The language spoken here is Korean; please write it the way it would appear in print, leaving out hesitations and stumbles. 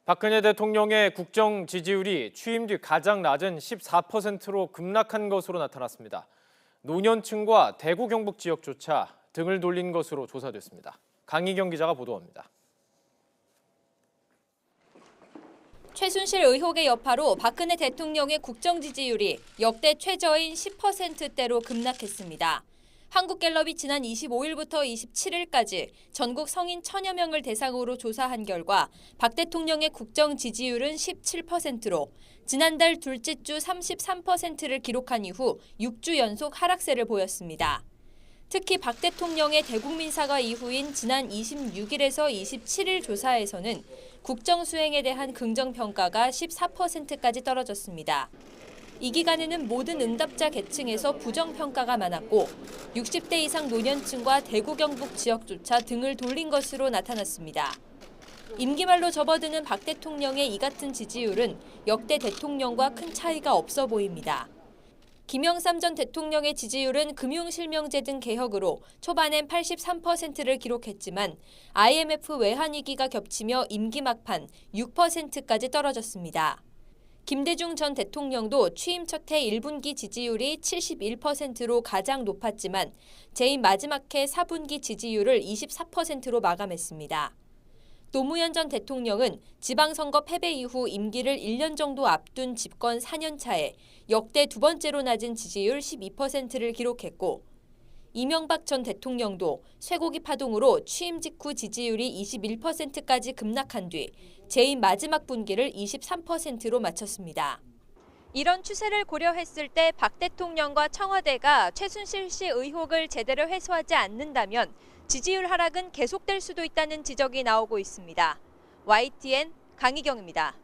박근혜 대통령의 국정 지지율이 취임 뒤 가장 낮은 14%로 급락한 것으로 나타났습니다. 노년층과 대구 경북 지역조차 등을 돌린 것으로 조사됐습니다. 강희경 기자가 보도합니다. 최순실 의혹의 여파로 박근혜 대통령의 국정 지지율이 역대 최저인 10%대로 급락했습니다. 한국갤럽이 지난 25일부터 27일까지 전국 성인 1000여 명을 대상으로 조사한 결과 박 대통령의 국정 지지율은 17%로 지난달 둘째 주 33%를 기록한 이후 6주 연속 하락세를 보였습니다. 특히 박 대통령의 대국민 사과 이후인 지난 26일에서 27일 조사에서는 국정 수행에 대한 긍정 평가가 14%까지 떨어졌습니다. 이 기간에는 모든 응답자 계층에서 부정 평가가 많았고 60대 이상 노년층과 대구 경북 지역조차 등을 돌린 것으로 나타났습니다. 임기 말로 접어드는 박 대통령의 이 같은 지지율은 역대 대통령과 큰 차이가 없어 보입니다. 김영삼 전 대통령의 지지율은 금융실명제 등 개혁으로 초반엔 83%를 기록했지만 IMF 외환위기가 겹치며 임기 막판 6%까지 떨어졌습니다. 김대중 전 대통령도 취임 첫 해 1분기 지지율이 71%로 가장 높았지만 재임 마지막 해 4분기 지지율을 24%로 마감했습니다. 노무현 전 대통령은 지방선거 패배 이후 임기를 1년 정도 앞둔 집권 4년 차에 역대 두 번째로 낮은 지지율 12%를 기록했고 이명박 전 대통령도 쇠고기 파동으로 취임 직후 지지율이 21%까지 급락한 뒤 재임 마지막 분기를 23%로 마쳤습니다. 이런 추세를 고려했을 때 박 대통령과 청와대가 최순실 씨 의혹을 제대로 해소하지 않는다면 지지율 하락은 계속될 수도 있다는 지적이 나오고 있습니다. YTN 강희경입니다.